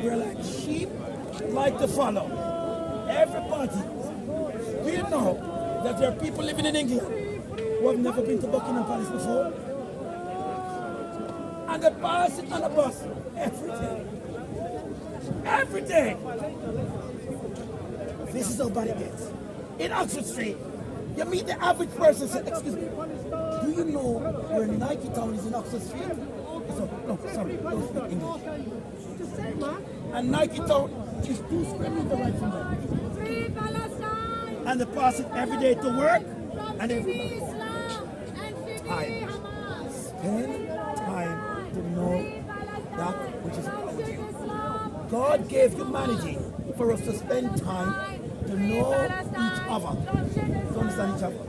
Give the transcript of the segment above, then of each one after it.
We're like sheep, like to follow. Everybody. Do you know that there are people living in England who have never been to Buckingham Palace before? And they pass it on a bus every day. Every day. This is how bad it gets. In Oxford Street, you meet the average person and say, excuse me, do you know where Nike Town is in Oxford Street? No, sorry, don't speak English. And Nike Town is 2 square meters right from there. Free Palestine! And they pass it every day to work and every Free Islam and free time. Hamas! Spend time to know that which is about Free you. Islam! God gave humanity for us to spend time to know each other, to understand each other.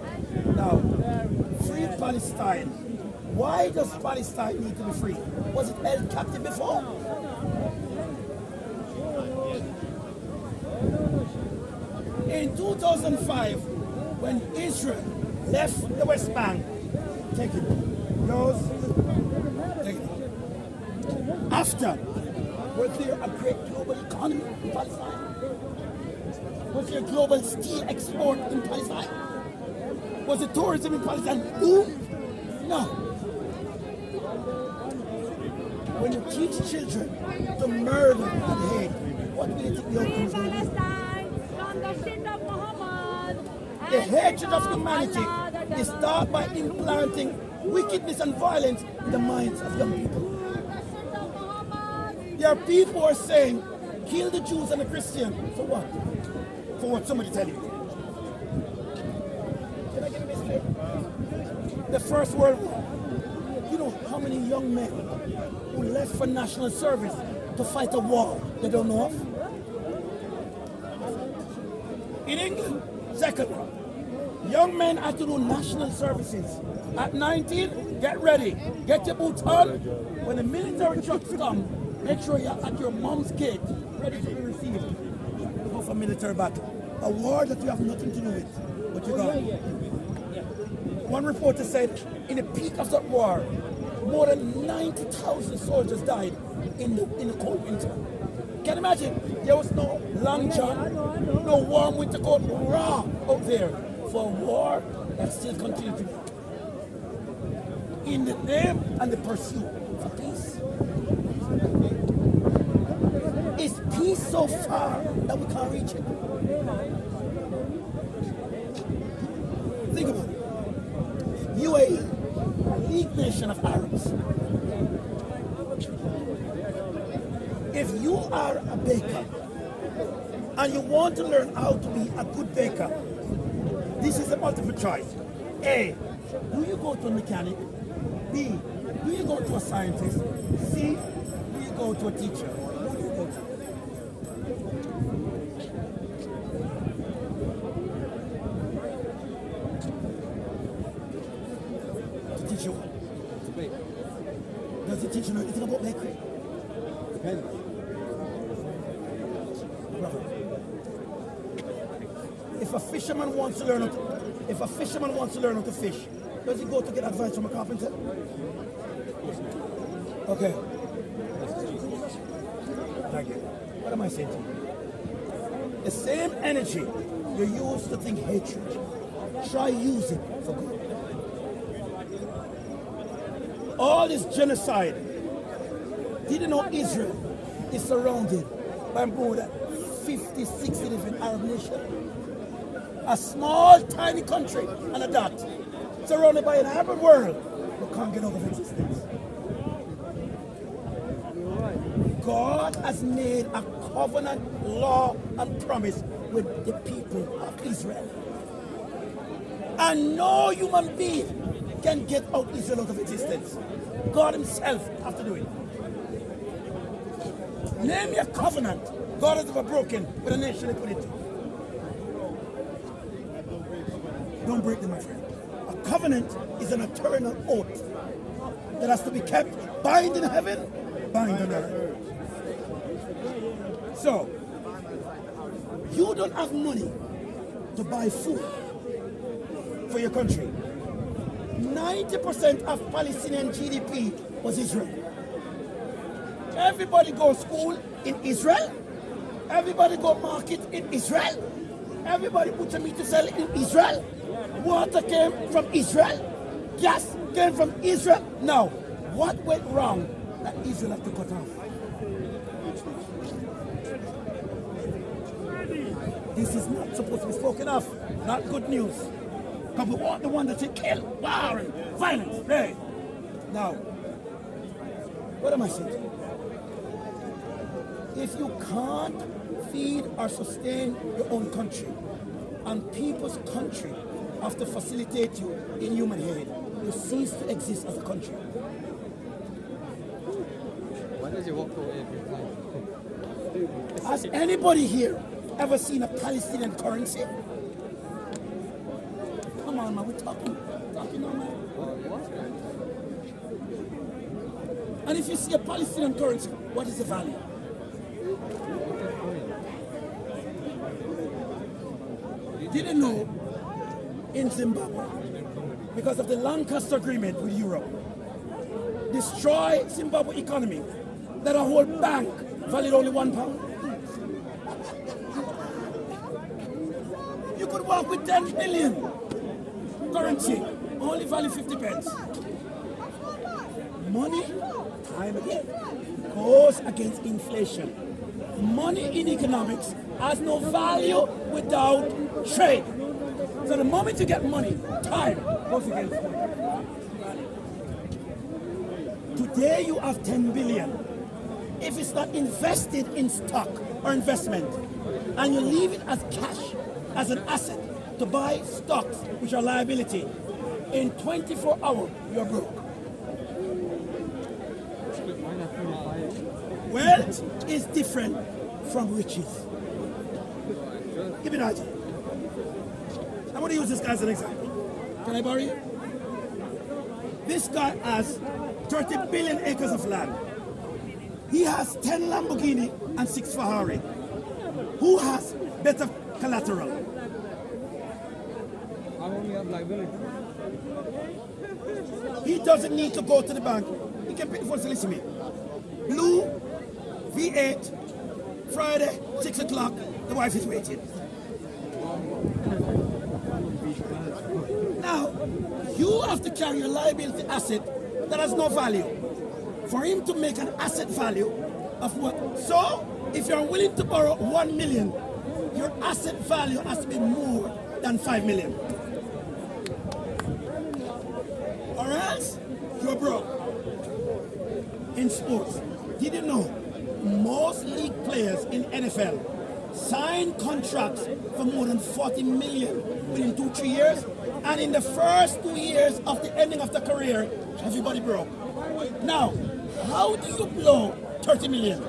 Now, free Palestine. Why does Palestine need to be free? Was it held captive before? In 2005, when Israel left the West Bank, take it, yours, take it. After, was there a great global economy in Palestine? Was there global steel export in Palestine? Was the tourism in Palestine boom? No. When you teach children to murder and hate, what do you think the outcome is going to be? From the shit of Muhammad! The hatred of humanity is started by implanting wickedness and violence in the minds of young people. There are people who are saying, kill the Jews and the Christians. For what? For what somebody tell you. Can I get a mistake? The First World War. You know how many young men who left for national service to fight a war they don't know of? In England, second war. Young men had to do national services. At 19, get ready. Get your boots on. When the military trucks come, make sure you're at your mom's gate, ready to be received. Go for military battle. A war that you have nothing to do with, but you got. One reporter said, in the peak of that war, more than 90,000 soldiers died in the cold winter. Can you imagine? There was no long john, no warm winter coat, raw out there for a war that still continued to be. In the name and the pursuit for peace. Is peace so far that we can't reach it? Think about it. UAE, a league nation of Arabs. If you are a baker and you want to learn how to be a good baker, this is a multiple choice. A, do you go to a mechanic? B, do you go to a scientist? C, do you go to a teacher? Who do you go to? To teach you what? Does it teach you anything about bakery? Depends. Brother, if a fisherman wants to learn how to fish, does he go to get advice from a carpenter? Okay. Thank you. What am I saying to you? The same energy you use to think hatred, try use it for good. All this genocide. Did you know Israel is surrounded by more than 50, 60 different Arab nations? A small, tiny country and a dot, surrounded by an Arab world that can't get out of existence. God has made a covenant, law, and promise with the people of Israel. And no human being can get out Israel out of existence. God himself has to do it. Name your covenant God has ever broken with a nation he put it to. Don't break them, my friend. A covenant is an eternal oath that has to be kept, bind in heaven, bind on earth. So, you don't have money to buy food for your country. 90% of Palestinian GDP was Israel. Everybody go school in Israel. Everybody go market in Israel. Everybody put a meat to sell in Israel. Water came from Israel. Gas came from Israel. Now, what went wrong that Israel had to cut off? This is not supposed to be spoken of. Not good news. Because we want the one that you kill, war, and violence. Right? Now, what am I saying? If you can't feed or sustain your own country, and people's country have to facilitate you in human aid, you cease to exist as a country. Why does he walk away every time? Has anybody here ever seen a Palestinian currency? Come on, man, we're talking now, man. And if you see a Palestinian currency, what is the value? Didn't know in Zimbabwe, because of the Lancaster Agreement with Europe, destroy Zimbabwe economy, that a whole bank valued only £1. You could walk with 10 billion currency, only value 50 pence. Money, time again, goes against inflation. Money in economics has no value without trade. So the moment you get money, time goes against money. Today you have 10 billion. If it's not invested in stock or investment, and you leave it as cash, as an asset, to buy stocks which are liability, in 24 hours, you're broke. Wealth is different from riches. Give me that. I'm going to use this guy as an example. Can I borrow you? This guy has 30 billion acres of land. He has 10 Lamborghini and 6 Ferrari. Who has better collateral? I only have liability. He doesn't need to go to the bank. He can pick the phone and say, listen to me. Blue, V8, Friday, 6 o'clock, the wife is waiting. Now, you have to carry a liability asset that has no value. For him to make an asset value of what? So, if you're willing to borrow 1 million, your asset value has to be more than 5 million. Or else, you're broke. In sports, did you know most league players in NFL sign contracts for more than 40 million within 2-3 years, and in the first 2 years of the ending of the career, everybody broke. Now, how do you blow 30 million?